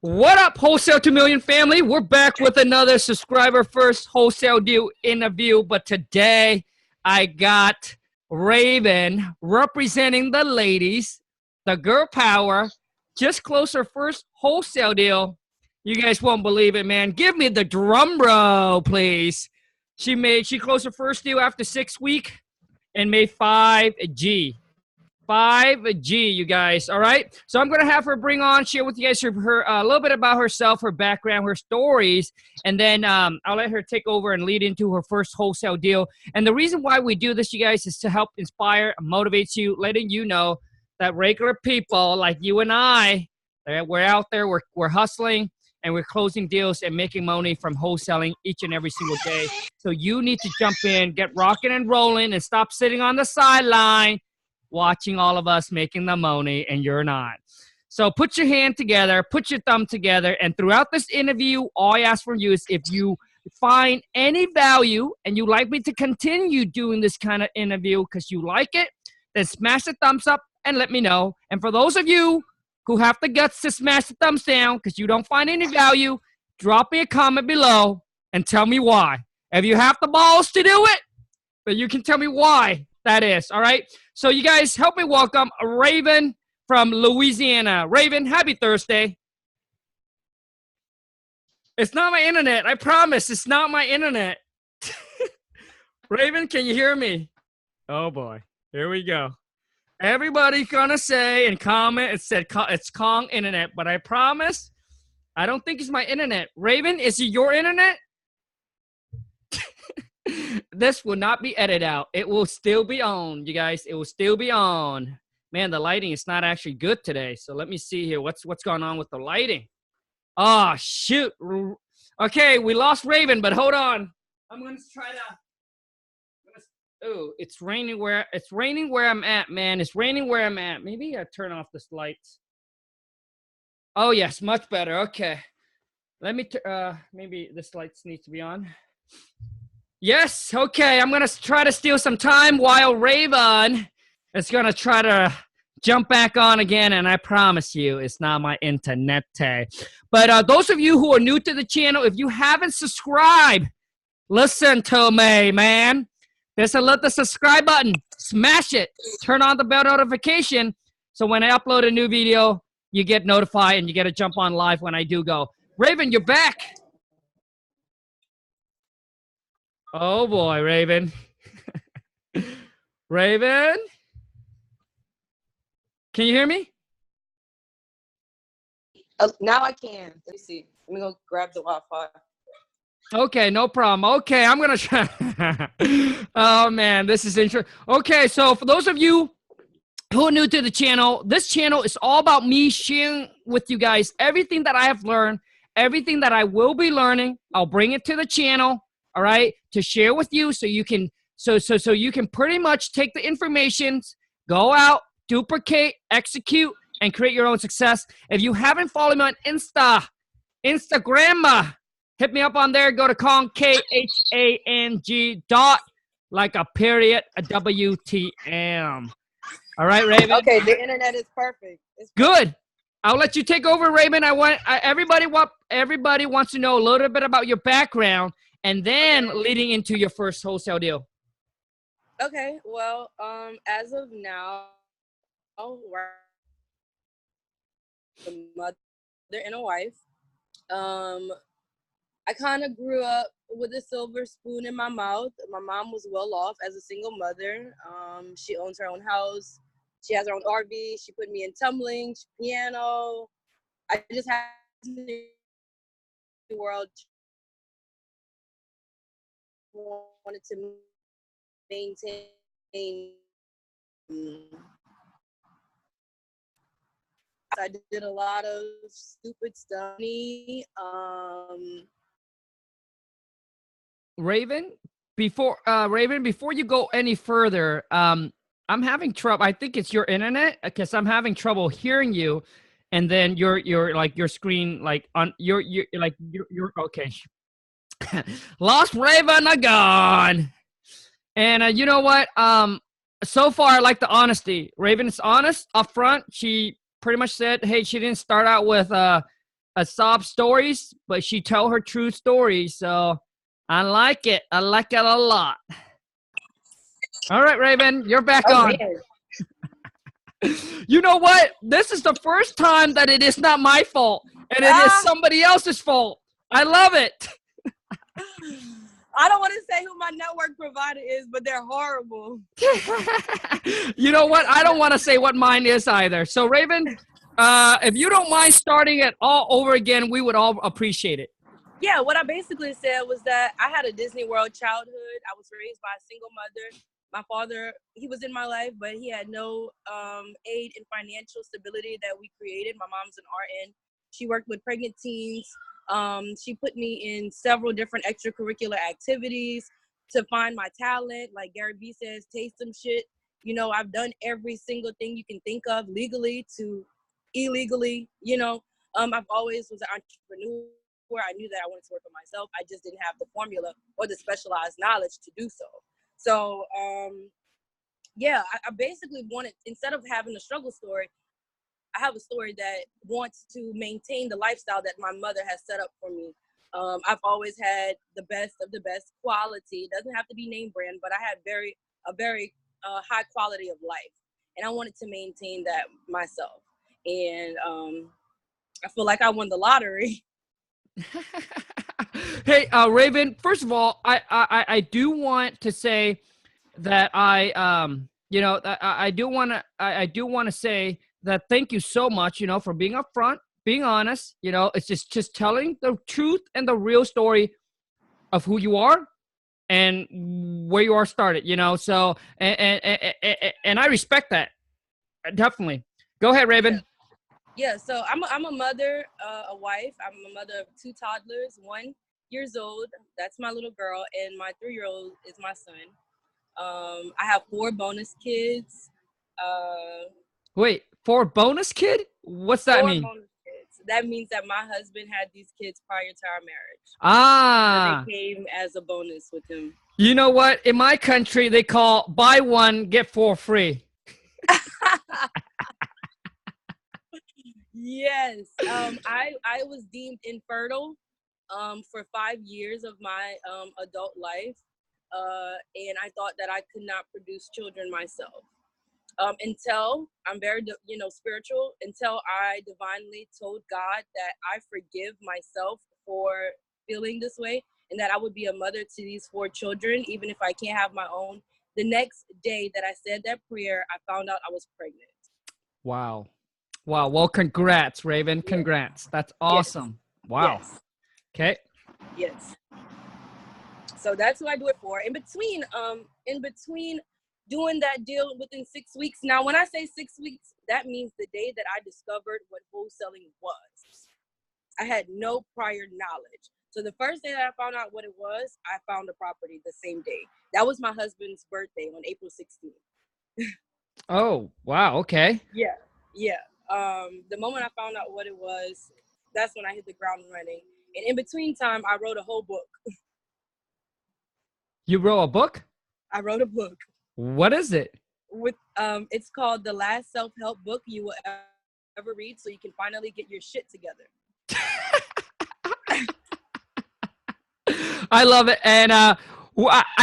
What up, Wholesale 2 Million family? We're back with another subscriber first wholesale deal interview. But today I got Rayvin representing the ladies, the girl power, just closed her first wholesale deal. You guys won't believe it, man. Give me the drum roll, please. She closed her first deal after 6 weeks and made 5G. 5G, you guys. All right. So I'm going to have her share with you guys her a little bit about herself, her background, her stories. And then I'll let her take over and lead into her first wholesale deal. And the reason why we do this, you guys, is to help inspire, motivate you, letting you know that regular people like you and I, we're out there, we're hustling, and we're closing deals and making money from wholesaling each and every single day. So you need to jump in, get rocking and rolling, and stop sitting on the sideline watching all of us making the money, and you're not. So put your hand together, put your thumb together, and throughout this interview, all I ask from you is if you find any value and you like me to continue doing this kind of interview because you like it, then smash the thumbs up and let me know. And for those of you who have the guts to smash the thumbs down because you don't find any value, drop me a comment below and tell me why. If you have the balls to do it, then you can tell me why that is, all right? So you guys help me welcome Rayvin from Louisiana. Rayvin, happy Thursday. It's not my internet. I promise it's not my internet. Rayvin, can you hear me? Oh, boy. Here we go. Everybody's going to say and comment, it's Khang internet, but I promise I don't think it's my internet. Rayvin, is it your internet? This will not be edited out. It will still be on, you guys. It will still be on. Man, the lighting is not actually good today. So let me see here. What's going on with the lighting? Oh, shoot. Okay, we lost Rayvin, but hold on. I'm going to try to. Oh, it's raining where I'm at, man. It's raining where I'm at. Maybe I turn off this lights. Oh, yes, much better. Okay. Let me maybe this lights needs to be on. Yes, okay, I'm going to try to steal some time while Rayvin is going to try to jump back on again, and I promise you it's not my internet. But those of you who are new to the channel, if you haven't subscribed, listen to me, man. There's the subscribe button. Smash it. Turn on the bell notification so when I upload a new video, you get notified and you get to jump on live when I do go. Rayvin, you're back. Oh, boy, Rayvin. Rayvin? Can you hear me? Now I can. Let me see. Let me go grab the Wi-Fi. Okay, no problem. Okay, I'm going to try. Oh, man, this is interesting. Okay, so for those of you who are new to the channel, this channel is all about me sharing with you guys everything that I have learned, everything that I will be learning. I'll bring it to the channel. All right, to share with you so you can you can pretty much take the information, go out, duplicate, execute, and create your own success. If you haven't followed me on Instagram, hit me up on there. Go to Khang, Khang dot like a period, a WTM. All right, Rayvin. Okay, the internet is perfect. It's good. I'll let you take over, Rayvin. Everybody wants to know a little bit about your background. And then leading into your first wholesale deal. Okay, well, as of now, we're a mother and a wife. I kind of grew up with a silver spoon in my mouth. My mom was well off as a single mother. She owns her own house. She has her own RV. She put me in tumbling, piano. I just had the world. Wanted to maintain. I did a lot of stupid stuff. Rayvin, before you go any further, I'm having trouble. I think it's your internet because I'm having trouble hearing you, and then your like your screen like on your okay. Lost Rayvin again. And you know what? So far, I like the honesty. Rayvin is honest up front. She pretty much said, hey, she didn't start out with sob stories, but she tell her true stories. So I like it. I like it a lot. All right, Rayvin, you're back Oh on. man. You know what? This is the first time that it is not my fault and it is Ah, somebody else's fault. I love it. I don't want to say who my network provider is, but they're horrible. You know what? I don't want to say what mine is either. So, Rayvin, if you don't mind starting it all over again, we would all appreciate it. Yeah, what I basically said was that I had a Disney World childhood. I was raised by a single mother. My father, he was in my life, but he had no aid in financial stability that we created. My mom's an RN. She worked with pregnant teens. She put me in several different extracurricular activities to find my talent. Like Gary Vee says, taste some shit. You know, I've done every single thing you can think of, legally to illegally. You know, I've always was an entrepreneur. Where I knew that I wanted to work for myself. I just didn't have the formula or the specialized knowledge to do so. So, yeah, I basically wanted, instead of having a struggle story, I have a story that wants to maintain the lifestyle that my mother has set up for me. I've always had the best of the best quality. It doesn't have to be name brand, but I had a very high quality of life. And I wanted to maintain that myself. And I feel like I won the lottery. Hey, Rayvin, first of all, I do want to say that I do want to say that thank you so much, for being upfront, being honest. It's just telling the truth and the real story of who you are and where you are started. So and I respect that, definitely. Go ahead, Rayvin. Yeah, so I'm a mother, a wife. I'm a mother of 2 toddlers, 1 year old. That's my little girl, and my 3-year-old is my son. I have 4 bonus kids. Wait, for a bonus kid? What's that 4 mean? bonus kids. That means that my husband had these kids prior to our marriage. So Ah, they came as a bonus with him. you know what? In my country, they call buy one, get 4 free. Yes. I was deemed infertile for 5 years of my adult life. And I thought that I could not produce children myself. Until I'm very, spiritual, until I divinely told God that I forgive myself for feeling this way and that I would be a mother to these 4 children, even if I can't have my own. The next day that I said that prayer, I found out I was pregnant. Wow. Wow. Well, congrats, Rayvin. Yes. Congrats. That's Yes. awesome. Wow. Yes. Okay. Yes. So that's who I do it for. In between doing that deal within 6 weeks. Now, when I say 6 weeks, that means the day that I discovered what wholesaling was. I had no prior knowledge. So the first day that I found out what it was, I found the property the same day. That was my husband's birthday on April 16th. Oh, wow. Okay. Yeah. Yeah. The moment I found out what it was, that's when I hit the ground running. And in between time, I wrote a whole book. You wrote a book? I wrote a book. What is it? With it's called The Last Self-Help Book You Will Ever Read, so you can finally get your shit together. I love it. And I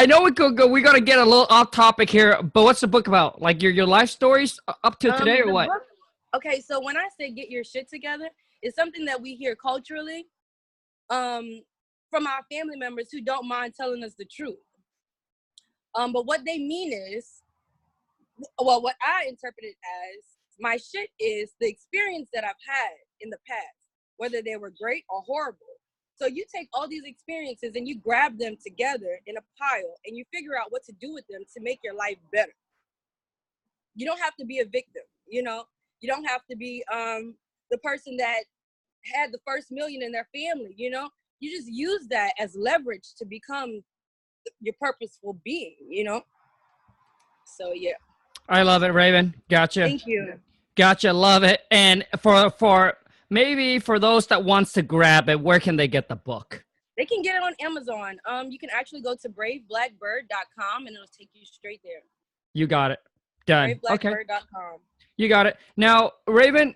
know we got to get a little off topic here, but what's the book about? Like your life stories up to today or what? Book, okay, so when I say get your shit together, it's something that we hear culturally from our family members who don't mind telling us the truth. But what they mean is, well, what I interpret it as, my shit is the experience that I've had in the past, whether they were great or horrible. So you take all these experiences and you grab them together in a pile and you figure out what to do with them to make your life better. You don't have to be a victim, you don't have to be the person that had the first million in their family, you just use that as leverage to become your purposeful being, So yeah. I love it, Rayvin. Gotcha. Thank you. Gotcha. Love it. And for maybe for those that wants to grab it, where can they get the book? They can get it on Amazon. You can actually go to braveblackbird.com and it'll take you straight there. You got it. Done. Okay. braveblackbird.com. You got it. Now, Rayvin,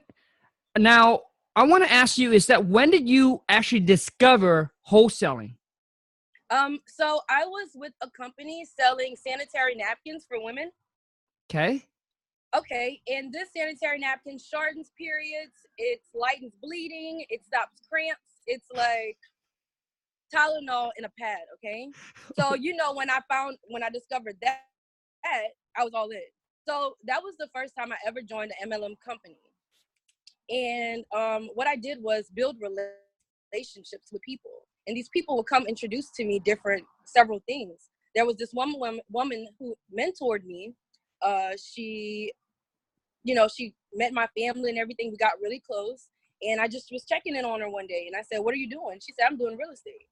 I want to ask you is that when did you actually discover wholesaling? So I was with a company selling sanitary napkins for women. Okay. Okay, and this sanitary napkin shortens periods, it lightens bleeding, it stops cramps. It's like Tylenol in a pad, okay? So when I discovered that, I was all in. So that was the first time I ever joined an MLM company. And what I did was build relationships with people. And these people would come introduce to me several things. There was this woman who mentored me. She met my family and everything. We got really close. And I just was checking in on her one day. And I said, "What are you doing?" She said, "I'm doing real estate."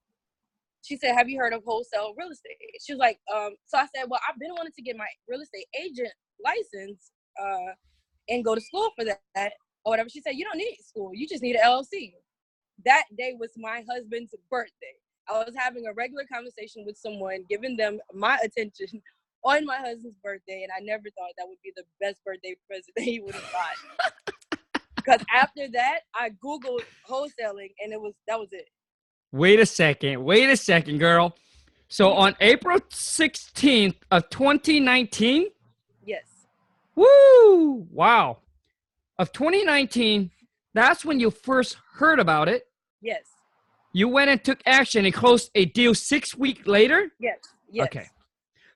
She said, "Have you heard of wholesale real estate?" She was like, so I said, "Well, I've been wanting to get my real estate agent license and go to school for that or whatever." She said, "You don't need school. You just need an LLC." That day was my husband's birthday. I was having a regular conversation with someone, giving them my attention on my husband's birthday, and I never thought that would be the best birthday present that he would have got. Because after that, I Googled wholesaling, and that was it. Wait a second, girl. So on April 16th of 2019, Yes. woo, wow, of 2019, that's when you first heard about it. Yes. You went and took action and closed a deal 6 weeks later. Yes. Yes. Okay.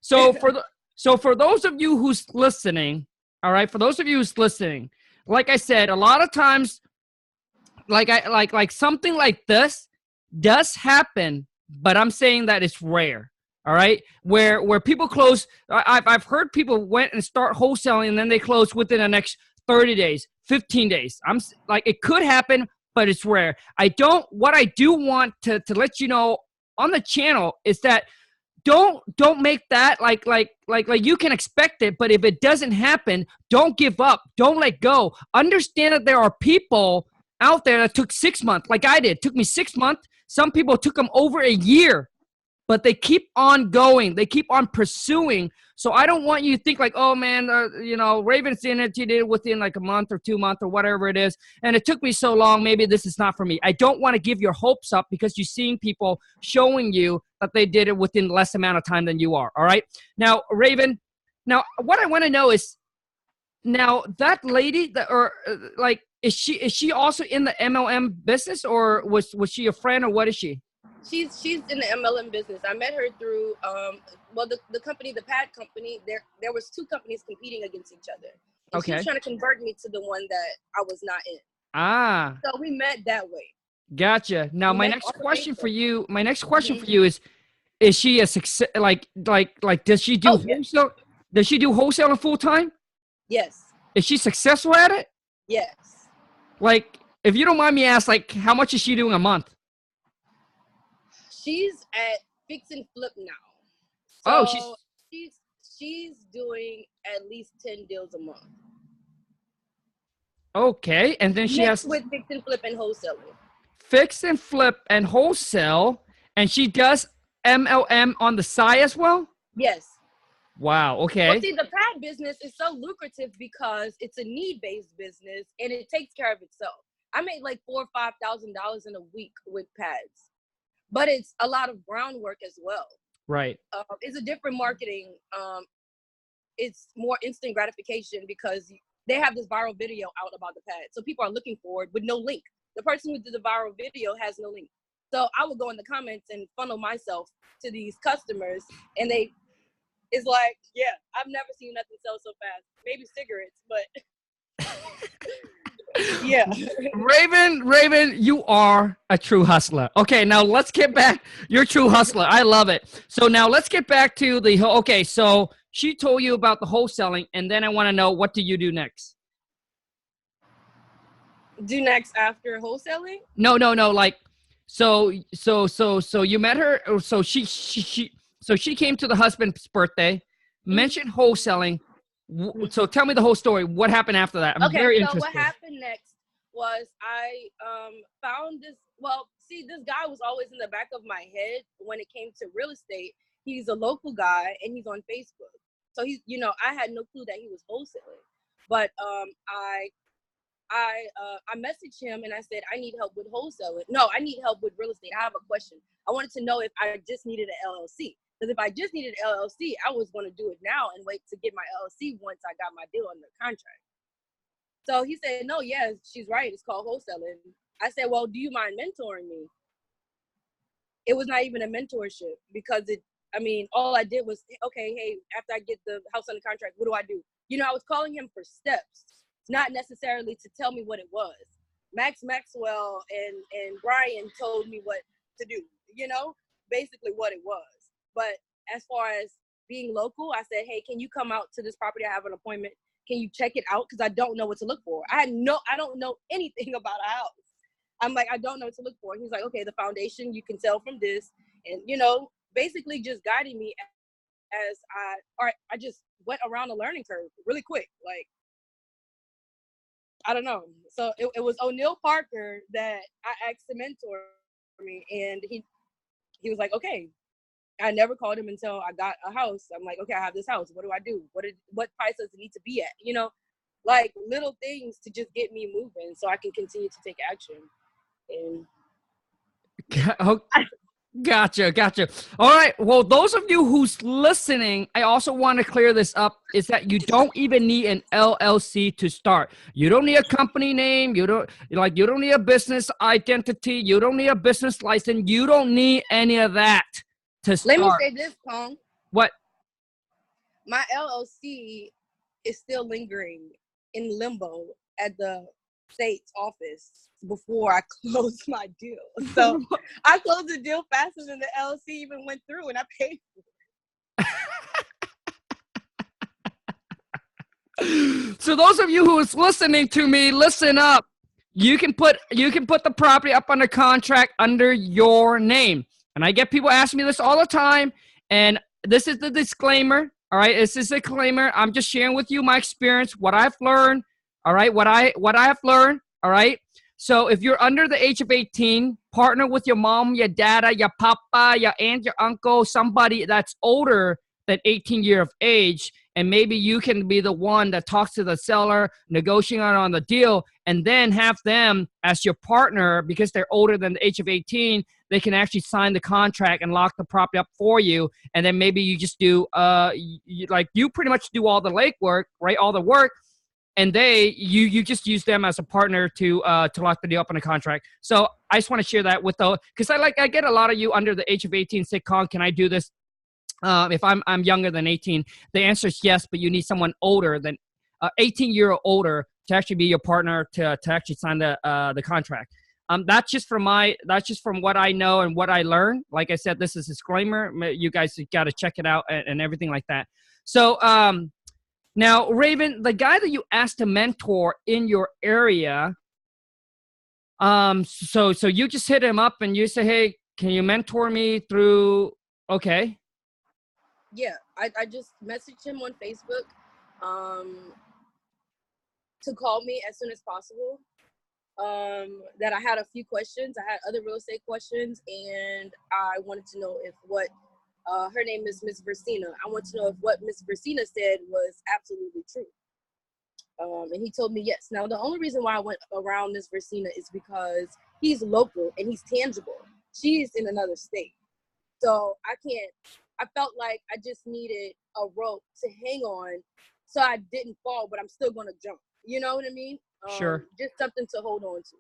So for those of you who's listening, all right, for those of you who's listening, like I said, a lot of times, like something like this does happen, but I'm saying that it's rare. All right, where people close. I've heard people went and start wholesaling and then they close within the next 30 days, 15 days. I'm like, it could happen, but it's rare. What I do want to let you know on the channel is that don't make that like you can expect it, but if it doesn't happen, don't give up. Don't let go. Understand that there are people out there that took 6 months, like I did. It took me 6 months. Some people took them over a year, but they keep on going. They keep on pursuing. So I don't want you to think like, oh man, Rayvin's in it. He did it within like a month or 2 months or whatever it is. And it took me so long. Maybe this is not for me. I don't want to give your hopes up because you're seeing people showing you that they did it within less amount of time than you are. All right. Now, Rayvin, what I want to know is, now that lady is she also in the MLM business, or was she a friend, or what is she? She's in the MLM business. I met her through the company, the pad company. There was two companies competing against each other. And Okay. She was trying to convert me to the one that I was not in. Ah. So we met that way. Gotcha. Now my next question for you is she a success, like does she do wholesale? Does she do wholesaling full time? Yes. Is she successful at it? Yes. Like, if you don't mind me ask, like, how much is she doing a month? She's at fix and flip now. So she's doing at least 10 deals a month. Okay, and then she has with fix and flip and wholesaling. Fix and flip and wholesale, and she does MLM on the side as well? Yes. Wow, okay. Well, see, the pad business is so lucrative because it's a need-based business and it takes care of itself. I made like $4,000 or $5,000 in a week with pads, but it's a lot of groundwork as well. Right. It's a different marketing. It's more instant gratification because they have this viral video out about the pad, so people are looking for it with no link. The person who did the viral video has no link. So I would go in the comments and funnel myself to these customers, and it's like, yeah, I've never seen nothing sell so fast. Maybe cigarettes, but yeah. Rayvin, you are a true hustler. Okay, now let's get back. You're a true hustler. I love it. So now let's get back to okay, so she told you about the wholesaling, and then I want to know, what do you do next? Do next after wholesaling? No. Like, so you met her. So she came to the husband's birthday, mentioned wholesaling. So tell me the whole story. What happened after that? I'm very interested. So what happened next was I found this. Well, see, this guy was always in the back of my head when it came to real estate. He's a local guy and he's on Facebook. So he's, I had no clue that he was wholesaling. But I I messaged him and I said, I need help with wholesaling. No, I need help with real estate. I have a question. I wanted to know if I just needed an LLC. Because if I just needed an LLC, I was going to do it now and wait to get my LLC once I got my deal under contract. So he said, no, yeah, she's right. It's called wholesaling. I said, well, do you mind mentoring me? It was not even a mentorship because all I did was, okay, hey, after I get the house under contract, what do I do? I was calling him for steps, not necessarily to tell me what it was. Maxwell and Brian told me what to do, basically what it was. But as far as being local, I said, hey, can you come out to this property? I have an appointment. Can you check it out? Because I don't know what to look for. I don't know anything about a house. I'm like, I don't know what to look for. He's like, okay, the foundation, you can tell from this. And, basically just guiding me as I just went around the learning curve really quick. Like, I don't know. So it was O'Neill Parker that I asked to mentor me. And he was like, okay. I never called him until I got a house. I'm like, okay, I have this house. What do I do? What price does it need to be at? Like little things to just get me moving so I can continue to take action. And Gotcha. All right. Well, those of you who's listening, I also want to clear this up, is that you don't even need an LLC to start. You don't need a company name. You don't need a business identity. You don't need a business license. You don't need any of that to start. Let me say this, Khang. What? My LLC is still lingering in limbo at the state's office before I closed my deal. So I closed the deal faster than the LLC even went through, and I paid for it. So those of you who is listening to me, listen up. You can put the property up under contract under your name. And I get people asking me this all the time. And this is the disclaimer. All right. This is a disclaimer. I'm just sharing with you my experience, what I've learned. All right. What I have learned. All right. So if you're under the age of 18, partner with your mom, your dada, your papa, your aunt, your uncle, somebody that's older than 18 years of age. And maybe you can be the one that talks to the seller, negotiating on the deal, and then have them as your partner because they're older than the age of 18. They can actually sign the contract and lock the property up for you. And then maybe you just do, you pretty much do all the legwork, right? All the work. And you just use them as a partner to lock the deal up on a contract. So I just want to share that because I get a lot of you under the age of 18 say, Khang, can I do this? If I'm younger than 18, the answer is yes, but you need someone older than 18 or older to actually be your partner to actually sign the contract. That's just from what I know and what I learned. Like I said, this is a disclaimer. You guys got to check it out and everything like that. So now, Rayvin, the guy that you asked to mentor in your area, so you just hit him up and you say, hey, can you mentor me through? Okay. Yeah, I just messaged him on Facebook to call me as soon as possible. That I had a few questions. I had other real estate questions, and I wanted to know if her name is Miss Versina. I want to know if what Miss Versina said was absolutely true. And he told me yes. Now, the only reason why I went around Miss Versina is because he's local and he's tangible. She's in another state. So I felt like I just needed a rope to hang on so I didn't fall, but I'm still going to jump. You know what I mean? Sure. Just something to hold on to.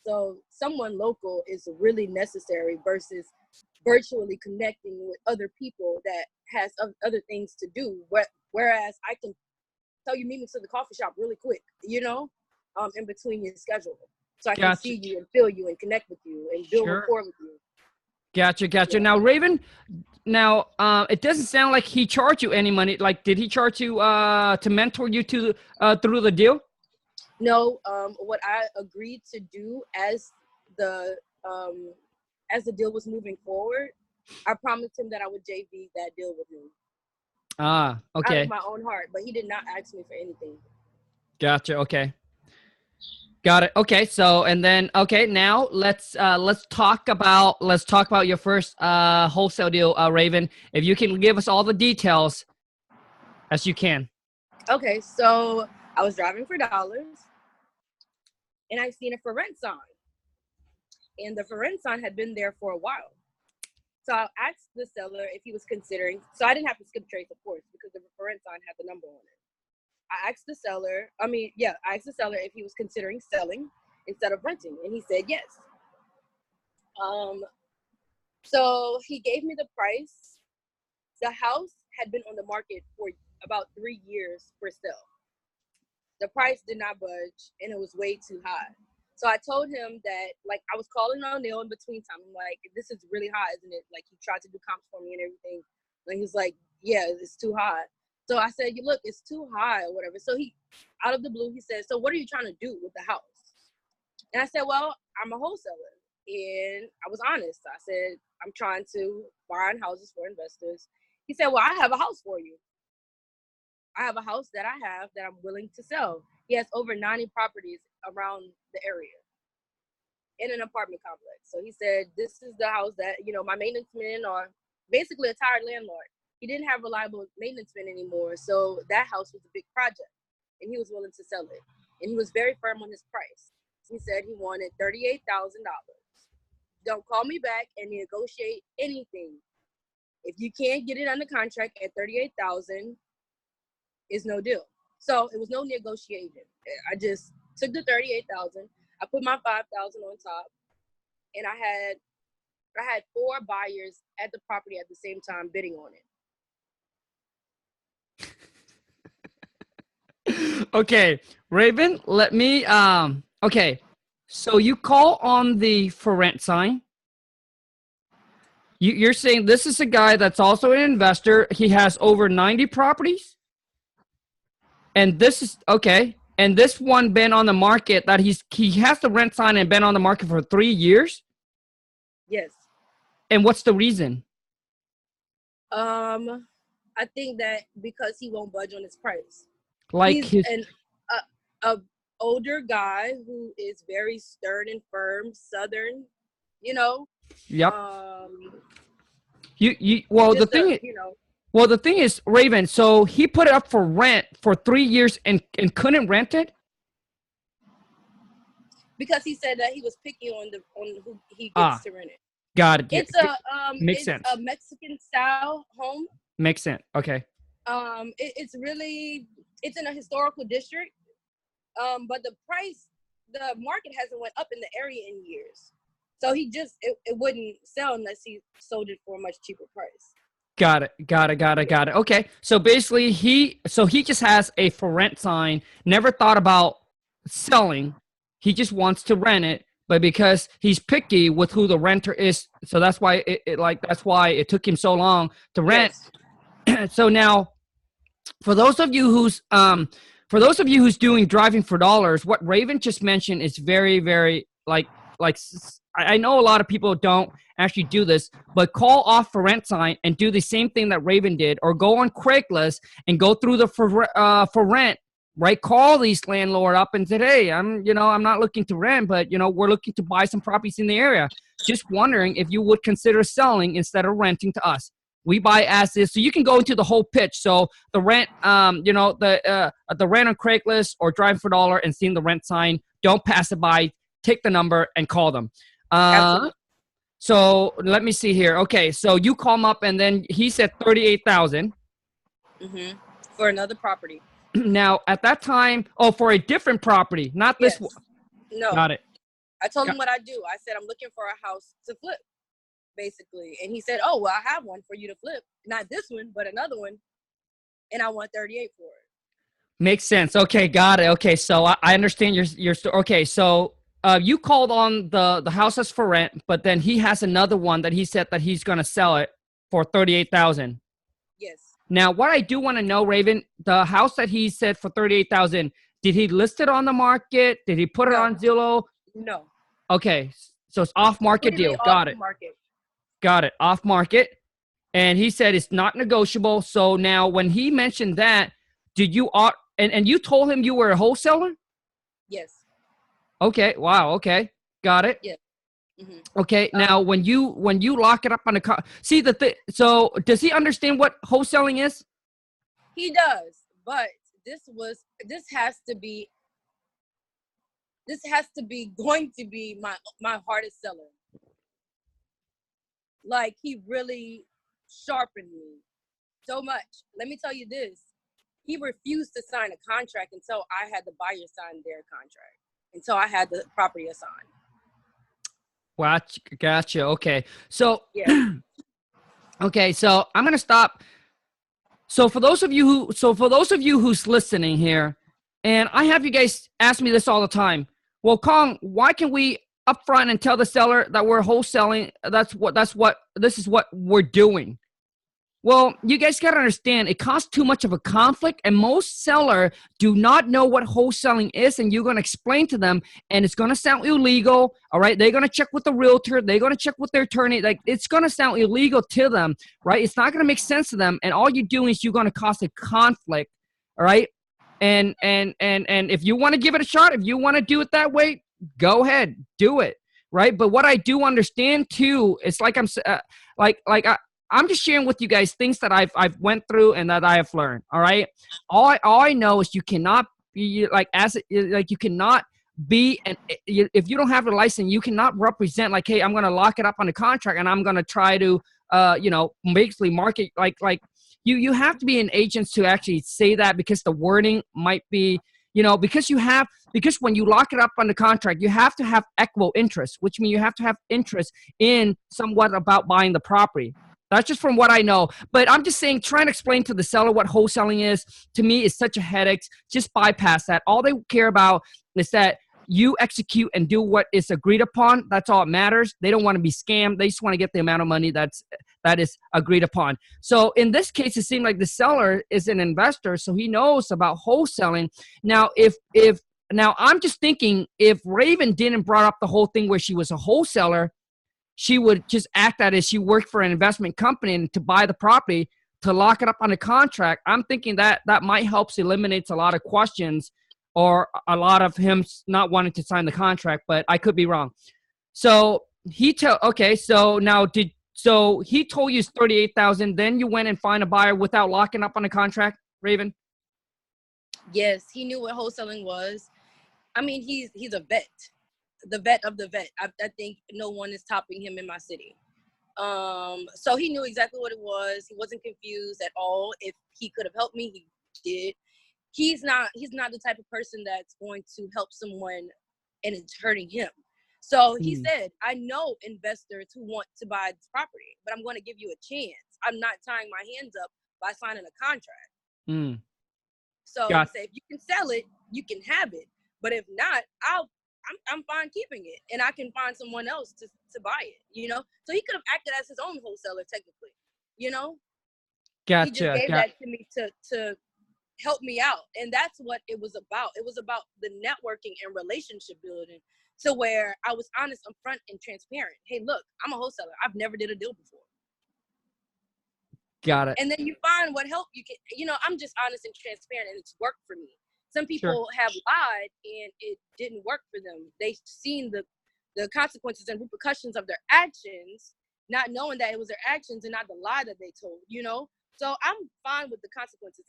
So someone local is really necessary versus virtually connecting with other people that has other things to do. Whereas I can tell you, meet me to the coffee shop really quick, in between your schedule. So I can see you and feel you and connect with you and build rapport with you. Gotcha. Yeah. Now, Rayvin, it doesn't sound like he charged you any money. Like, did he charge you to mentor you through the deal? No. What I agreed to do as the deal was moving forward, I promised him that I would JV that deal with him. Ah, okay. Out of my own heart, but he did not ask me for anything. Gotcha. Okay. Got it. Okay. So, and then, now let's talk about your first wholesale deal, Rayvin. If you can give us all the details as you can. Okay. So I was driving for dollars. and I seen a for rent sign. And the for rent sign had been there for a while. So I asked the seller if he was considering, so I didn't have to skip trace, of course, because the for rent sign had the number on it. I asked the seller if he was considering selling instead of renting, and he said yes. So he gave me the price. The house had been on the market for about 3 years for sale. The price did not budge, and it was way too high. So I told him that, like, I was calling on Neil in between time. I'm like, this is really high, isn't it? Like, he tried to do comps for me and everything. And he was like, yeah, it's too high. So I said, look, it's too high or whatever. So he, out of the blue, he said, so what are you trying to do with the house? And I said, well, I'm a wholesaler. And I was honest. I said, I'm trying to find houses for investors. He said, well, I have a house for you. I have a house that I'm willing to sell. He has over 90 properties around the area in an apartment complex. So he said, this is the house that, my maintenance men are basically a tired landlord. He didn't have reliable maintenance men anymore. So that house was a big project and he was willing to sell it. And he was very firm on his price. He said he wanted $38,000. Don't call me back and negotiate anything. If you can't get it under contract at $38,000, is no deal. So it was no negotiation. I just took the $38,000. I put my $5,000 on top, and I had 4 buyers at the property at the same time bidding on it. Okay, Rayvin, let me okay. So you call on the for rent sign. You're saying this is a guy that's also an investor. He has over 90 properties? And this is okay. And this one been on the market that he has the rent sign and been on the market for 3 years? Yes. And what's the reason? I think that because he won't budge on his price. Like he's a older guy who is very stern and firm, Southern, Yep. Well, the thing is, well, the thing is, Rayvin, so he put it up for rent for 3 years and couldn't rent it? Because he said that he was picky on who he gets to rent it. Got it. It's Makes sense. A Mexican style home. Makes sense. Okay. It's in a historical district. But the market hasn't went up in the area in years. So it wouldn't sell unless he sold it for a much cheaper price. Got it. Okay. So basically he just has a for rent sign, never thought about selling. He just wants to rent it, but because he's picky with who the renter is, so that's why that's why it took him so long to rent. Yes. So now for those of you who's doing driving for dollars, what Rayvin just mentioned is very, very I know a lot of people don't actually do this, but call off for rent sign and do the same thing that Rayvin did, or go on Craigslist and go through the for rent, right? Call these landlord up and say, hey, I'm not looking to rent, but we're looking to buy some properties in the area. Just wondering if you would consider selling instead of renting to us. We buy as is, so you can go into the whole pitch. So the rent, the rent on Craigslist or driving for dollar and seeing the rent sign, don't pass it by. Take the number and call them. So let me see here. Okay, so you call him up, and then he said 38,000 for another property. Now at that time, for a different property, not this one. No, got it. I told him what I do. I said I'm looking for a house to flip, basically, and he said, "Oh, well, I have one for you to flip. Not this one, but another one, and I want 38 for it." Makes sense. Okay, got it. Okay, so I understand your story. Okay, so. You called on the house as for rent, but then he has another one that he said that he's going to sell it for 38,000. Yes. Now, what I do want to know, Rayvin, the house that he said for 38,000, did he list it on the market? Did he put it on Zillow? No. Okay, so it's off market deal. Got it. Got it. Off market, and he said it's not negotiable. So now, when he mentioned that, did you and you told him you were a wholesaler? Yes. Okay. Wow. Okay. Got it. Yeah. Okay. Now, when you lock it up on the see the thing. So, does he understand what wholesaling is? He does, but this has to be this has to be going to be my hardest seller. Like, he really sharpened me so much. Let me tell you this. He refused to sign a contract until I had the buyer sign their contract, until I had the property assigned. Gotcha. Okay. So, Yeah. okay. So I'm going to stop. So for those of you who's listening here, and I have you guys ask me this all the time. Well, Khang, why can we upfront and tell the seller that we're wholesaling? This is what we're doing. Well, you guys got to understand, it causes too much of a conflict, and most sellers do not know what wholesaling is, and you're going to explain to them, and it's going to sound illegal, all right? They're going to check with the realtor. They're going to check with their attorney. Like, it's going to sound illegal to them, right? It's not going to make sense to them, and all you're doing is you're going to cause a conflict, all right? And if you want to give it a shot, if you want to do it that way, go ahead, do it, right? But what I do understand, too, it's like I'm just sharing with you guys things that I've went through and that I have learned. All right. All I know is you cannot be you cannot be, and if you don't have a license, you cannot represent like, hey, I'm going to lock it up on the contract and I'm going to try to, basically market like you have to be an agent to actually say that, because the wording might be, because when you lock it up on the contract, you have to have equal interest, which means you have to have interest in somewhat about buying the property. That's just from what I know. But I'm just saying, trying to explain to the seller what wholesaling is, to me, is such a headache. Just bypass that. All they care about is that you execute and do what is agreed upon. That's all that matters. They don't want to be scammed. They just want to get the amount of money that is agreed upon. So in this case, it seemed like the seller is an investor, so he knows about wholesaling. Now, now I'm just thinking, if Rayvin didn't brought up the whole thing where she was a wholesaler, she would just act that as she worked for an investment company and to buy the property to lock it up on the contract. I'm thinking that might help eliminate a lot of questions or a lot of him not wanting to sign the contract, but I could be wrong. So so he told you it's $38,000. Then you went and find a buyer without locking up on the contract, Rayvin? Yes, he knew what wholesaling was. I mean, he's a vet. The vet of the vet. I think no one is topping him in my city. So he knew exactly what it was. He wasn't confused at all. If he could have helped me, he did. He's not the type of person that's going to help someone and it's hurting him. So he said, I know investors who want to buy this property, but I'm going to give you a chance. I'm not tying my hands up by signing a contract. So he said, if you can sell it, you can have it. But if not, I'm fine keeping it, and I can find someone else to buy it, So he could have acted as his own wholesaler, technically, Gotcha. He just gave that to me to help me out, and that's what it was about. It was about the networking and relationship building, to where I was honest, upfront, and transparent. Hey, look, I'm a wholesaler. I've never did a deal before. Got it. And then you find what help you can. I'm just honest and transparent, and it's worked for me. Some people have lied and it didn't work for them. They've seen the consequences and repercussions of their actions, not knowing that it was their actions and not the lie that they told, So I'm fine with the consequences.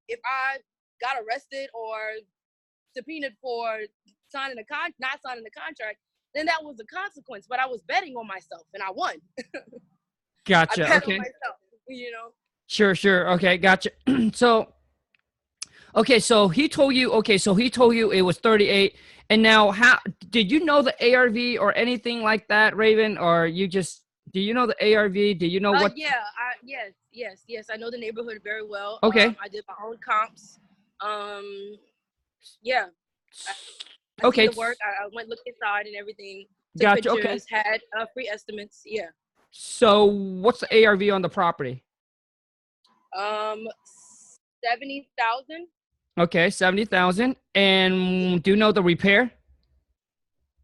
If I got arrested or subpoenaed for not signing the contract, then that was the consequence. But I was betting on myself and I won. Gotcha. I bet Okay. on myself, Sure. Okay. Gotcha. So he told you it was 38. And now, how did you know the ARV or anything like that, Rayvin? Or do you know the ARV? Do you know what? Yes. I know the neighborhood very well. Okay. I did my own comps. Yeah. I Okay. see the work. I went look inside and everything. Took Gotcha. pictures, Okay. had free estimates. Yeah. So what's the ARV on the property? 70,000. Okay, 70,000. And do you know the repair?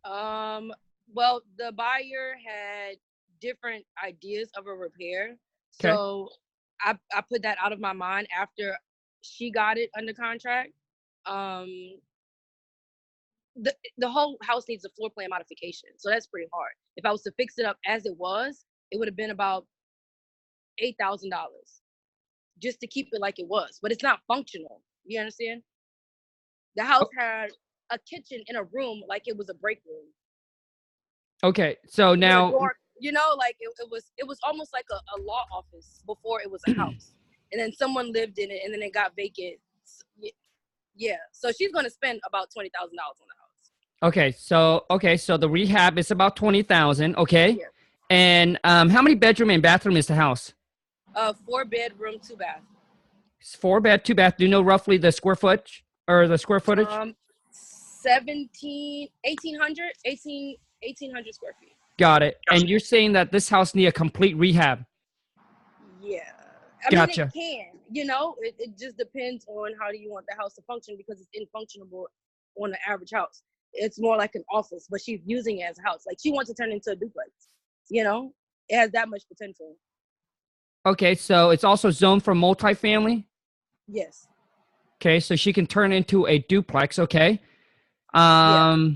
Well, the buyer had different ideas of a repair. Okay. So I put that out of my mind after she got it under contract. The whole house needs a floor plan modification. So that's pretty hard. If I was to fix it up as it was, it would have been about $8,000 just to keep it like it was. But it's not functional. You understand? The house had a kitchen in a room like it was a break room. Okay, so now, You know, like it was almost like a law office before it was a house, and then someone lived in it, and then it got vacant. Yeah, so she's gonna spend about $20,000 on the house. okay, so the rehab is about 20,000. Okay, Yeah. and how many bedroom and bathroom is the house? 4-bedroom, 2-bath. It's 4 bed, 2 bath. Do you know roughly the square footage or the square footage? 1,800 square feet. Got it. And you're saying that this house need a complete rehab? Yeah. I mean, Gotcha. it can, you know, it just depends on how do you want the house to function, because it's infunctionable on the average house. It's more like an office, but she's using it as a house. Like, she wants to turn it into a duplex, you know? It has that much potential. Okay, so it's also zoned for multifamily? Yes. Okay, so she can turn into a duplex. Okay. Yeah.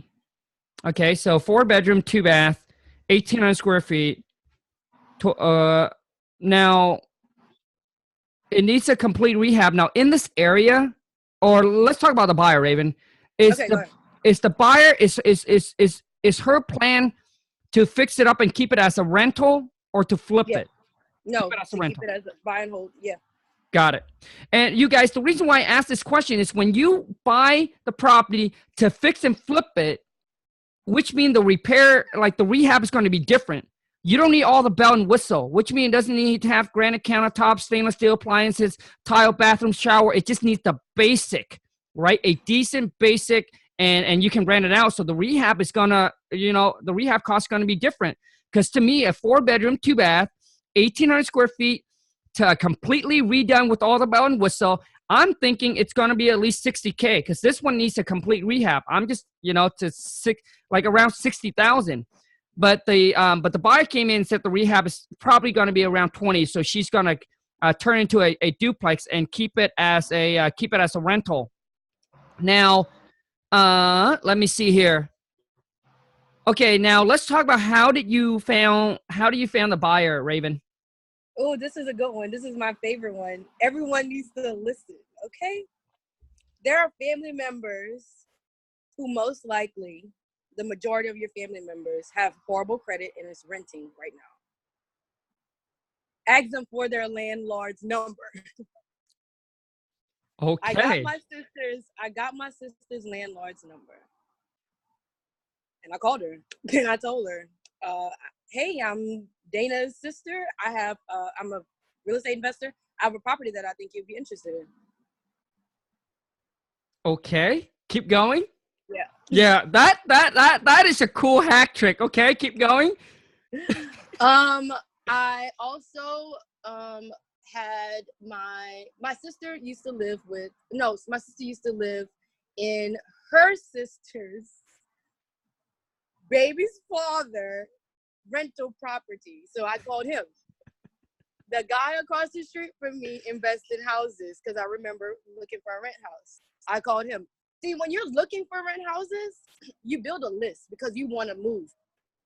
Okay, so 4 bedroom, 2 bath, 1,800 square feet. Now it needs a complete rehab. Now in this area, or let's talk about the buyer, Raven. Okay, go ahead. Is the buyer is her plan to fix it up and keep it as a rental, or to flip Yeah. it? No, Keep it as a to keep rental. it as a buy and hold. Yeah. Got it. And you guys, the reason why I asked this question is when you buy the property to fix and flip it, which means the repair, like the rehab, is going to be different. You don't need all the bell and whistle, which means it doesn't need to have granite countertops, stainless steel appliances, tile bathroom, shower. It just needs the basic, right? A decent basic, and you can rent it out. So the rehab is gonna, the rehab cost is gonna be different. Because to me, a 4 bedroom, 2 bath, 1,800 square feet, to completely redone with all the bell and whistle, I'm thinking it's going to be at least $60K, because this one needs a complete rehab. I'm just, like around 60,000. But the buyer came in and said the rehab is probably going to be around 20. So she's going to turn into a duplex and keep it as a rental. Now, let me see here. Okay, now let's talk about how do you found the buyer, Raven? Oh, this is a good one. This is my favorite one. Everyone needs to listen, okay? There are family members who most likely, the majority of your family members, have horrible credit and is renting right now. Ask them for their landlord's number. Okay. I got my sister's landlord's number. And I called her and I told her, hey, I'm Dana's sister. I'm a real estate investor. I have a property that I think you'd be interested in. Okay, keep going. Yeah. Yeah, that is a cool hack trick. Okay, keep going. I also had my sister used to live in her sister's baby's father rental property. So I called him. The guy across the street from me invests in houses because I remember looking for a rent house. I called him. See, when you're looking for rent houses, you build a list because you want to move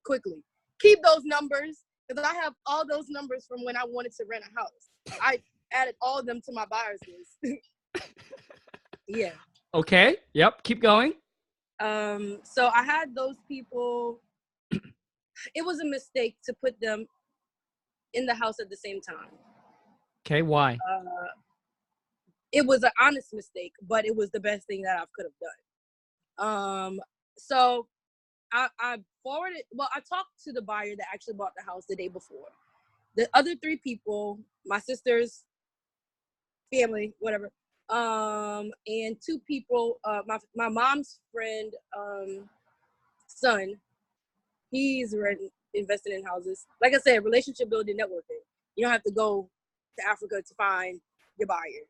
quickly. Keep those numbers, because I have all those numbers from when I wanted to rent a house. I added all of them to my buyers list. Yeah. Okay. Yep. Keep going. So I had those people. It was a mistake to put them in the house at the same time. Okay. Why? It was an honest mistake, but it was the best thing that I could have done. So I forwarded. Well, I talked to the buyer that actually bought the house the day before. The other 3 people, my sister's family, whatever, and 2 people, my mom's friend, son, he's invested in houses. Like I said, relationship building, networking. You don't have to go to Africa to find your buyer.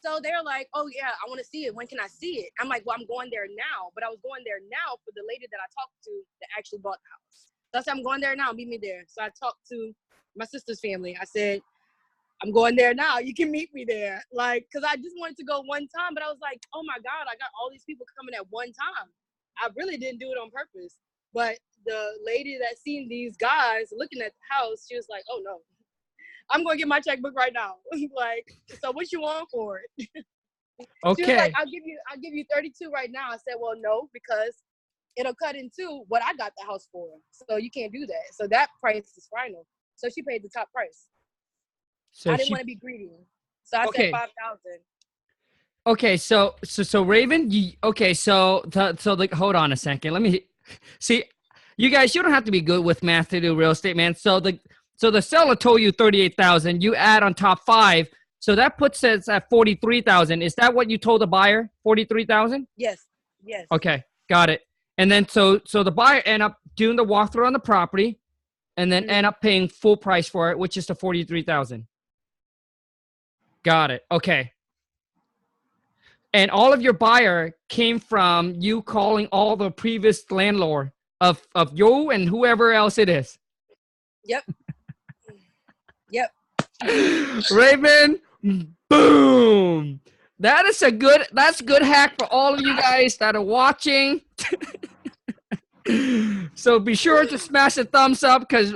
So they're like, oh yeah, I want to see it. When can I see it? I'm like, well, I'm going there now. But I was going there now for the lady that I talked to that actually bought the house. So I said, I'm going there now. Meet me there. So I talked to my sister's family. I said, I'm going there now. You can meet me there. Like, because I just wanted to go one time. But I was like, oh my God, I got all these people coming at one time. I really didn't do it on purpose. But the lady that seen these guys looking at the house, she was like, oh no, I'm going to get my checkbook right now. Like, so what you want for it? She was like, Okay. I'll give you 32 right now. I said, well, no, because it'll cut into what I got the house for. So you can't do that. So that price is final. So she paid the top price. So I didn't she, want to be greedy. So I said okay. 5,000. Okay. So Raven, hold on a second. Let me see. You guys, you don't have to be good with math to do real estate, man. So the seller told you 38,000. You add on top 5. So that puts us at 43,000. Is that what you told the buyer? 43,000? Yes. Yes. Okay, got it. And then so the buyer end up doing the walkthrough on the property, and then end up paying full price for it, which is the 43,000. Got it. Okay. And all of your buyer came from you calling all the previous landlord of you and whoever else it is. Yep. Yep. Raven, boom. That's good hack for all of you guys that are watching. So be sure to smash a thumbs up because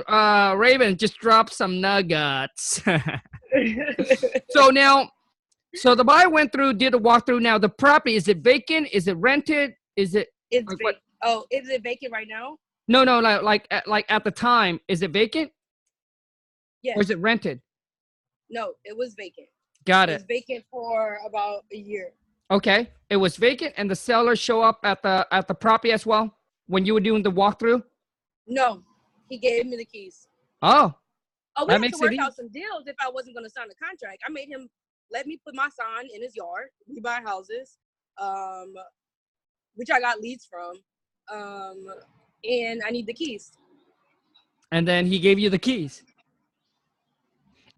Raven just dropped some nuggets. So the buyer went through, did a walkthrough. Now the property, is it vacant? Is it rented? Is it It's like vacant. Oh, is it vacant right now? No, like at the time, is it vacant? Yes. Or is it rented? No, it was vacant. Got It it. was vacant for about a year. Okay. It was vacant and the seller show up at the property as well when you were doing the walkthrough? No, he gave me the keys. Oh. Oh, we That had to makes it work easy. out some deals if I wasn't going to sign the contract. I made him let me put my sign in his yard. We buy houses, which I got leads from, and I need the keys. And then he gave you the keys.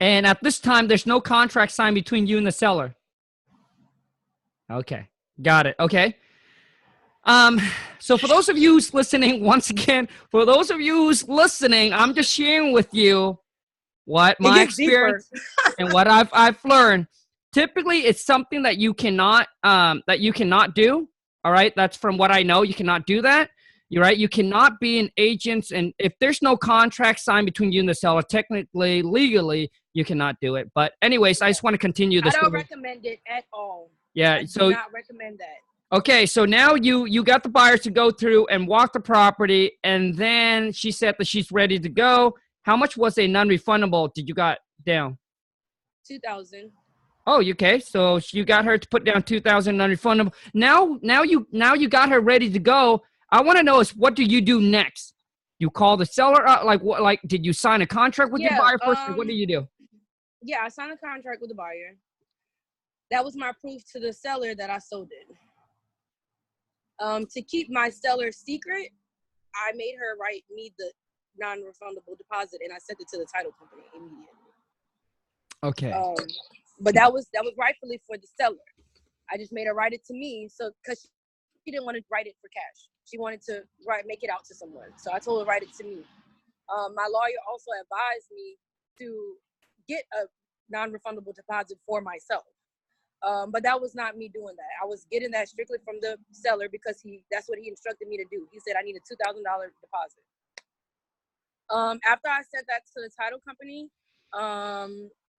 And at this time, there's no contract signed between you and the seller. Okay. Got it. Okay. So for those of you who's listening, once again, for those of you who's listening, I'm just sharing with you what my experience and what I've learned. Typically, it's something that you cannot do. All right, that's from what I know. You cannot do that. You're right. You cannot be an agent, and if there's no contract signed between you and the seller, technically, legally, you cannot do it. But anyways, I just want to continue this. I don't recommend it at all. Yeah. I do not recommend that. Okay, so now you got the buyers to go through and walk the property, and then she said that she's ready to go. How much was a non-refundable did you got down? 2,000. Oh, okay. So you got her to put down 2,000 non-refundable. Now you got her ready to go. I want to know is what do you do next? You call the seller up, like what? Like did you sign a contract with your buyer first, or what do you do? Yeah, I signed a contract with the buyer. That was my proof to the seller that I sold it. To keep my seller secret, I made her write me the non-refundable deposit, and I sent it to the title company immediately. Okay. But that was rightfully for the seller. I just made her write it to me, so because she didn't want to write it for cash, she wanted to make it out to someone. So I told her write it to me. My lawyer also advised me to get a non-refundable deposit for myself. But that was not me doing that. I was getting that strictly from the seller because that's what he instructed me to do. He said I need a $2,000 deposit. After I sent that to the title company,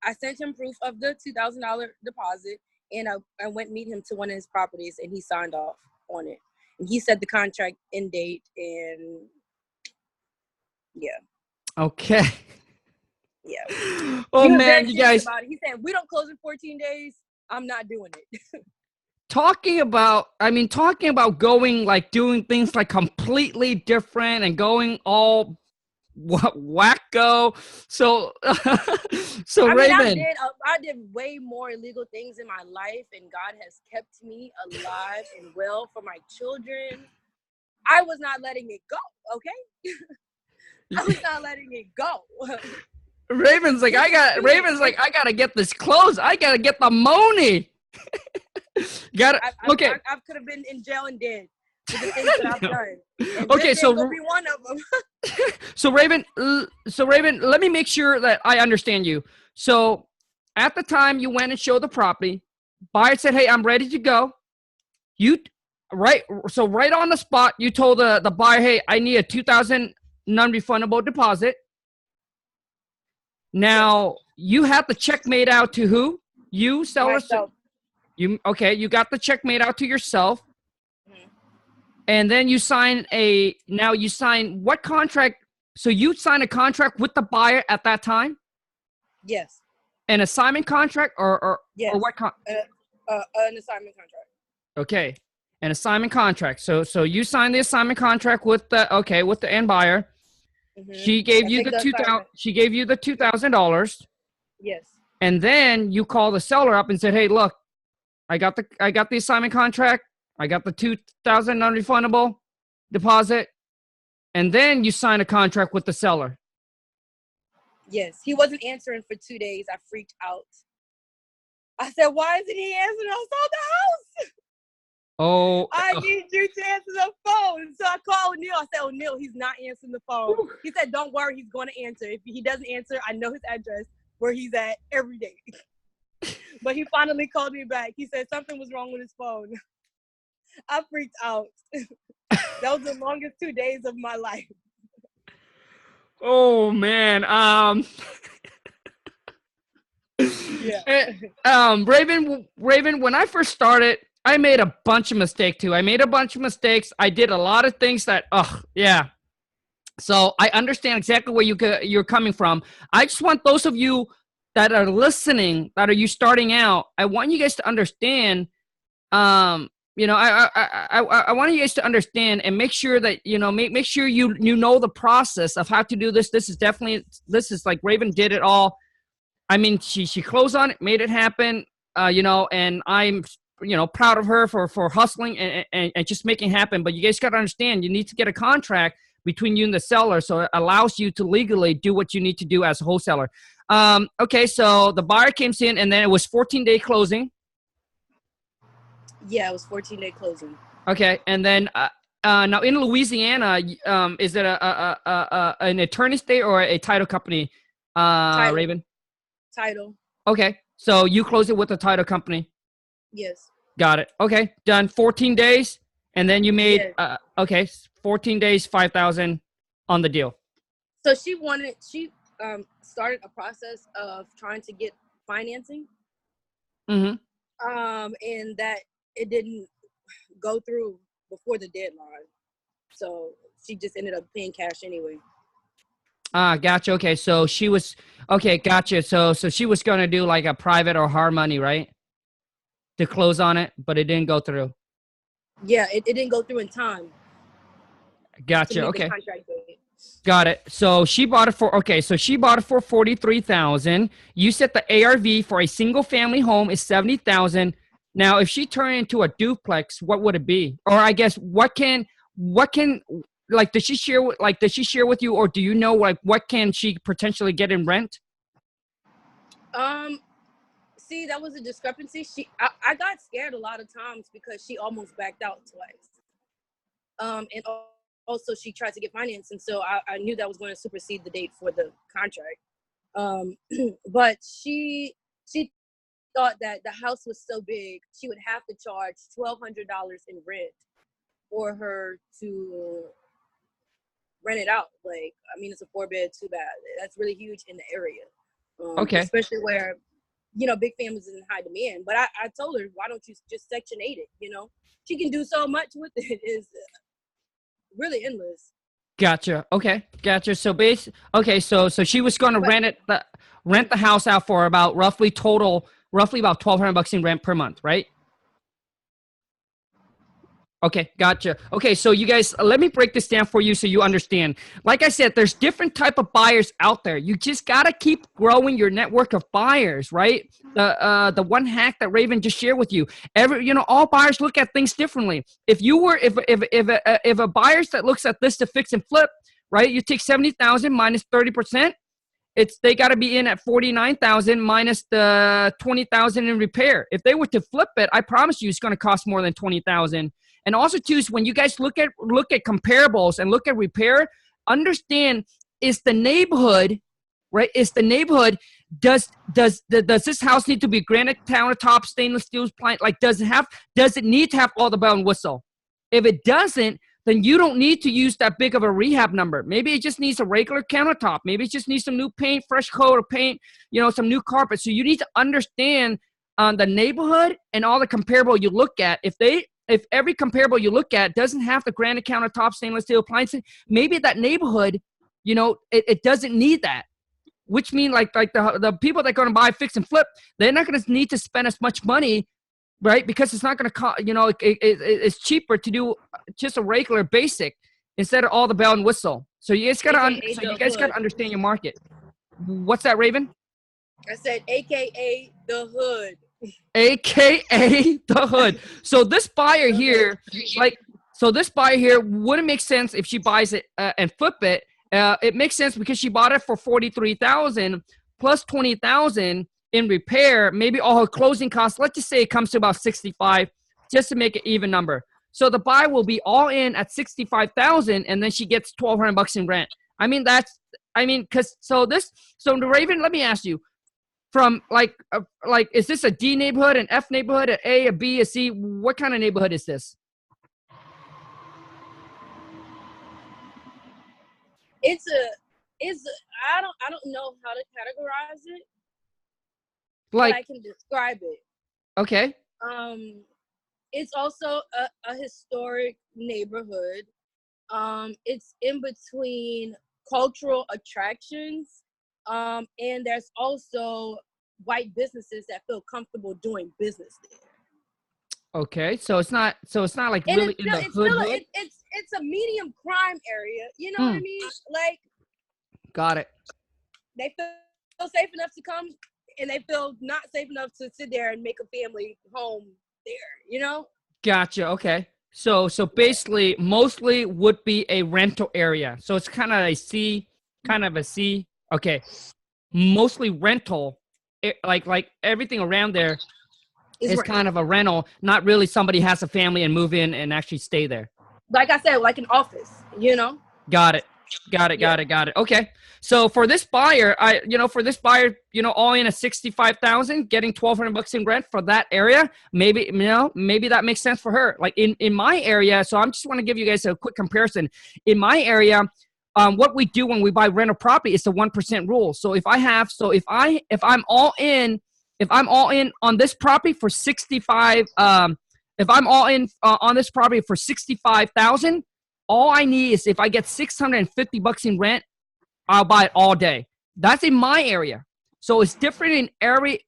I sent him proof of the $2,000 deposit, and I went meet him to one of his properties, and he signed off on it. And he set the contract end date, and yeah. Okay. Yeah. Oh man, you guys. He said we don't close in 14 days. I'm not doing it. talking about going like doing things like completely different and going all wacko. So Rayvin, I did way more illegal things in my life, and God has kept me alive and well for my children. I was not letting it go, okay? I was not letting it go. Raven's like, I gotta get this clothes. I gotta get the money. Okay. I could have been in jail and dead for the things that I've done. And okay, so will be one of them. so Rayvin, let me make sure that I understand you. So at the time you went and showed the property, buyer said, "Hey, I'm ready to go." Right on the spot, you told the buyer, "Hey, I need a $2,000 non-refundable deposit." Now, you have the check made out to who? You, seller? Myself. You got the check made out to yourself. Mhm. And then you sign what contract? So you sign a contract with the buyer at that time? Yes. An assignment contract or Yes. what? An assignment contract. Okay. An assignment contract. So you signed the assignment contract with the end buyer. Mm-hmm. She gave you the $2,000. She gave you the $2,000. Yes. And then you call the seller up and said, "Hey, look, I got the assignment contract. I got the $2,000 non-refundable deposit." And then you sign a contract with the seller. Yes. He wasn't answering for 2 days. I freaked out. I said, "Why isn't he answering? I sold the house. Oh, I need you to answer the phone." So I called O'Neal. I said, "O'Neal, he's not answering the phone." He said, "Don't worry, he's going to answer. If he doesn't answer, I know his address where he's at every day." But he finally called me back. He said something was wrong with his phone. I freaked out. That was the longest 2 days of my life. Oh man. Yeah. Rayvin, when I first started, I made a bunch of mistakes too. I did a lot of things that, yeah. So I understand exactly where you're coming from. I just want those of you that are listening, that are you starting out, I want you guys to understand, I want you guys to understand and make sure that, make sure you know the process of how to do this. This is like Rayvin did it all. I mean, she closed on it, made it happen, and I'm, proud of her for hustling and just making it happen. But you guys got to understand, you need to get a contract between you and the seller so it allows you to legally do what you need to do as a wholesaler. Okay, so the buyer came in, and then it was 14-day closing. Yeah, it was 14-day closing. Okay, and then now in Louisiana, is it an attorney state or a title company, Rayvin? Title. Okay, so you close it with the title company. Yes. Got it. Okay, done. 14 days, and then you made 14 days, 5,000 on the deal. So she started a process of trying to get financing. Mm-hmm. And that it didn't go through before the deadline. So she just ended up paying cash anyway. Gotcha. Okay, so she was gotcha. So she was gonna do like a private or hard money, right? To close on it, but it didn't go through. Yeah, it didn't go through in time. Gotcha. Okay. Got it. So she bought it for 43,000. You said the ARV for a single family home is 70,000. Now, if she turned into a duplex, what would it be? Or I guess what can like does she share with you, or do you know like what can she potentially get in rent? See, that was a discrepancy. I got scared a lot of times because she almost backed out twice. And also she tried to get financed, and so I knew that was going to supersede the date for the contract. But she thought that the house was so big she would have to charge $1,200 in rent for her to rent it out. Like, I mean, it's a 4-bed, 2-bath. That's really huge in the area. Okay. Especially where, big families is in high demand. But I told her, why don't you just Section 8 it, She can do so much with it. It's really endless. Gotcha. Okay. Gotcha. So so she was going to rent the house out for about roughly about $1,200 in rent per month, right? Okay, gotcha. Okay, so you guys, let me break this down for you so you understand. Like I said, there's different type of buyers out there. You just gotta keep growing your network of buyers, right? The one hack that Rayvin just shared with you. All buyers look at things differently. If a buyers that looks at this to fix and flip, right? You take 70,000 minus 30%. They got to be in at 49,000 minus the 20,000 in repair. If they were to flip it, I promise you, it's going to cost more than 20,000. And also, too, when you guys look at comparables and look at repair, understand is the neighborhood, right? Is the neighborhood does this house need to be granite countertop, stainless steel plank? Like, does it need to have all the bell and whistle? If it doesn't, then you don't need to use that big of a rehab number. Maybe it just needs a regular countertop. Maybe it just needs some new paint, fresh coat of paint, some new carpet. So you need to understand on the neighborhood and all the comparable you look at, if every comparable you look at doesn't have the granite countertop, stainless steel appliances, maybe that neighborhood, you know, it doesn't need that. Which means like the people that are going to buy fix and flip, they're not going to need to spend as much money, right? Because it's not going to cost, you know, it's cheaper to do just a regular basic instead of all the bell and whistle. So you guys got to understand your market. What's that, Raven? I said, AKA the hood. AKA the hood. So this buyer here, this buyer here wouldn't make sense if she buys it and flip it. It makes sense because she bought it for $43,000 plus $20,000 in repair. Maybe all her closing costs. Let's just say it comes to about $65,000, just to make it even number. So the buyer will be all in at $65,000, and then she gets $1,200 in rent. So Raven, let me ask you, from is this a D neighborhood, an F neighborhood, an A, a B, a C? What kind of neighborhood is this? I don't know how to categorize it. Like, but I can describe it. Okay. It's also a historic neighborhood. It's in between cultural attractions. And there's also white businesses that feel comfortable doing business there. Okay, so it's not like and really in the hood. It's a medium crime area. You know what I mean? Like, got it. They feel safe enough to come, and they feel not safe enough to sit there and make a family home there. You know? Gotcha. Okay. So basically, mostly would be a rental area. So it's kind of a C. Okay. Mostly rental. Like everything around there is kind of a rental. Not really somebody has a family and move in and actually stay there. Like I said, like an office, you know? Got it. Okay. So for this buyer, all in at $65,000, getting $1,200 in rent for that area, maybe that makes sense for her. Like in my area, so I just want to give you guys a quick comparison. In my area, what we do when we buy rental property is the 1% rule. So if I'm all in on this property for 65, if I'm all in on this property for 65,000, all I need is if I get $650 in rent, I'll buy it all day. That's in my area. So it's different in every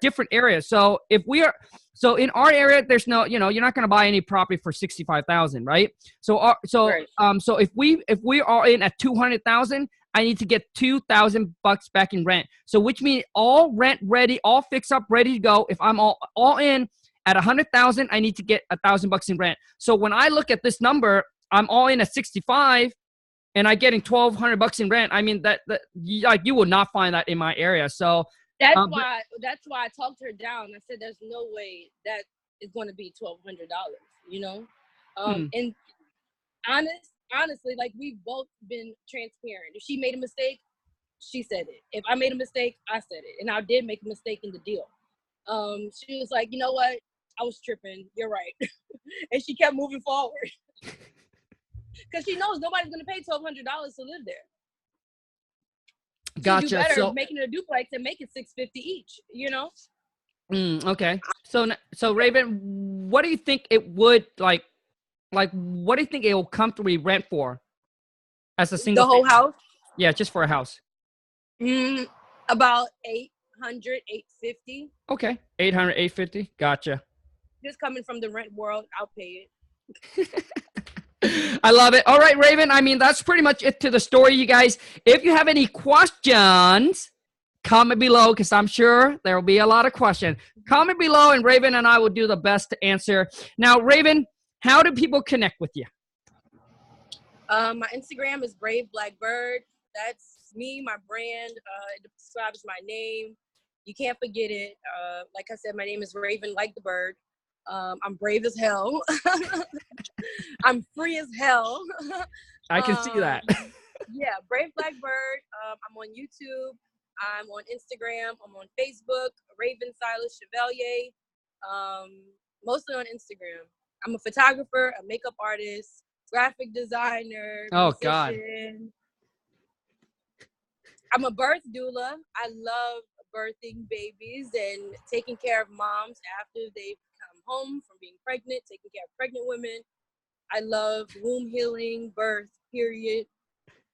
different area. So in our area, there's no, you're not going to buy any property for 65,000, right? So if we are in at 200,000, I need to get $2,000 back in rent. So which means all rent ready, all fixed up, ready to go. If I'm all in at 100,000, I need to get $1,000 in rent. So when I look at this number, I'm all in at 65, and I'm getting $1,200 in rent. I mean that you will not find that in my area. So that's why I talked her down. I said there's no way that is going to be $1,200. You know, and honestly, like, we've both been transparent. If she made a mistake, she said it. If I made a mistake, I said it, and I did make a mistake in the deal. She was like, you know what? I was tripping. You're right, and she kept moving forward. Because she knows nobody's going to pay $1,200 to live there. Gotcha. So you better making it a duplex and make it $650 each, you know? Okay. So Raven, what do you think it would what do you think it will comfortably rent for as a single? The whole house? Yeah, just for a house. About $800, $850. Okay. $800, $850. Gotcha. Just coming from the rent world, I'll pay it. I love it. All right, Raven. I mean, that's pretty much it to the story, you guys. If you have any questions, comment below, because I'm sure there will be a lot of questions. Comment below, and Raven and I will do the best to answer. Now, Raven, how do people connect with you? My Instagram is Brave Black Bird. That's me, my brand. It describes my name. You can't forget it. Like I said, my name is Raven like the bird. I'm brave as hell. I'm free as hell. I can see that. Yeah, Brave Black Bird. I'm on YouTube. I'm on Instagram. I'm on Facebook. Rayvin Silas Chevalier. Mostly on Instagram. I'm a photographer, a makeup artist, graphic designer. Oh, musician. God. I'm a birth doula. I love birthing babies and taking care of moms after they've come home from being pregnant, taking care of pregnant women. I love womb healing, birth, period.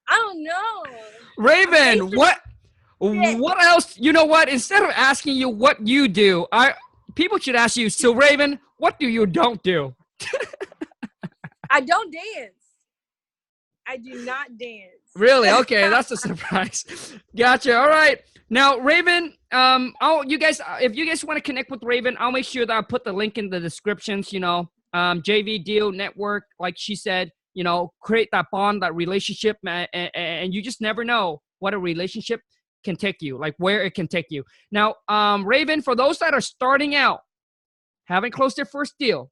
I don't know. Rayvin, what else? You know what? Instead of asking you what you do, people should ask you, so Rayvin, what do you don't do? I don't dance. I do not dance. Really? Okay, that's a surprise. Gotcha. All right. Now, Rayvin, if you guys want to connect with Rayvin, I'll make sure that I put the link in the descriptions, JV Deal Network, like she said, create that bond, that relationship, and you just never know what a relationship can take you, like where it can take you. Now, Rayvin, for those that are starting out, haven't closed their first deal,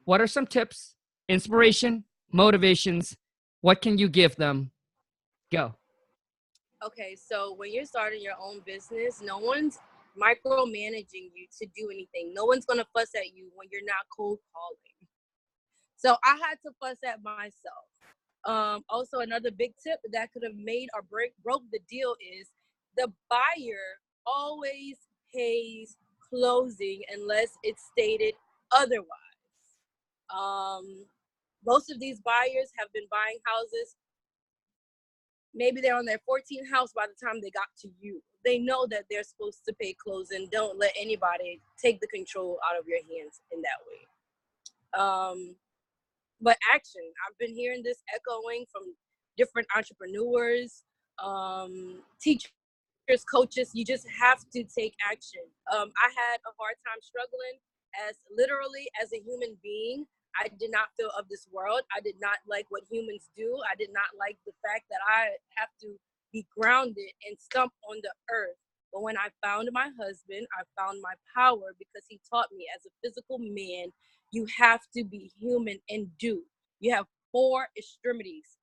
what are some tips, inspiration, motivations? What can you give them? Go. Okay, so when you're starting your own business, no one's micromanaging you to do anything. No one's gonna fuss at you when you're not cold calling. So I had to fuss at myself. Also, another big tip that could have made or broke the deal is the buyer always pays closing unless it's stated otherwise. Most of these buyers have been buying houses. Maybe they're on their 14th house by the time they got to you. They know that they're supposed to pay closing. Don't let anybody take the control out of your hands in that way. But action. I've been hearing this echoing from different entrepreneurs, teachers, coaches. You just have to take action. I had a hard time struggling as a human being. I did not feel of this world. I did not like what humans do. I did not like the fact that I have to be grounded and stump on the earth. But when I found my husband, I found my power because he taught me as a physical man, you have to be human and do. You have 5 extremities,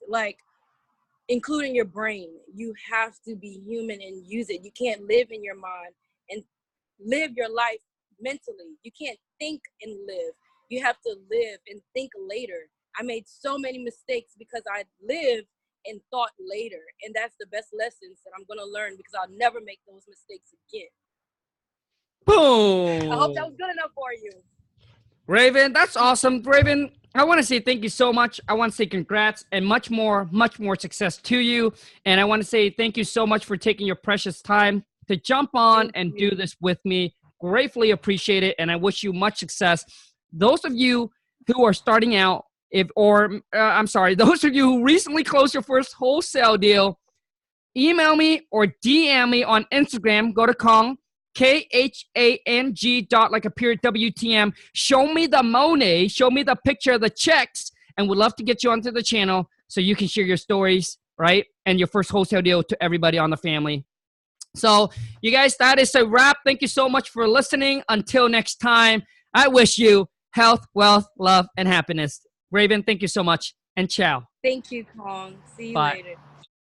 like including your brain. You have to be human and use it. You can't live in your mind and live your life mentally. You can't think and live. You have to live and think later. I made so many mistakes because I lived and thought later. And that's the best lessons that I'm going to learn because I'll never make those mistakes again. Boom. I hope that was good enough for you. Rayvin, that's awesome. Rayvin, I want to say thank you so much. I want to say congrats and much more success to you. And I want to say thank you so much for taking your precious time to jump on and do this with me. Gratefully appreciate it, and I wish you much success. Those of you who are starting out, those of you who recently closed your first wholesale deal, email me or DM me on Instagram. Go to Khang, KHANG like a period WTM. Show me the money, show me the picture of the checks, and we'd love to get you onto the channel so you can share your stories, right? And your first wholesale deal to everybody on the family. So, you guys, that is a wrap. Thank you so much for listening. Until next time, I wish you health, wealth, love, and happiness. Rayvin, thank you so much, and ciao. Thank you, Khang. See you Bye. later.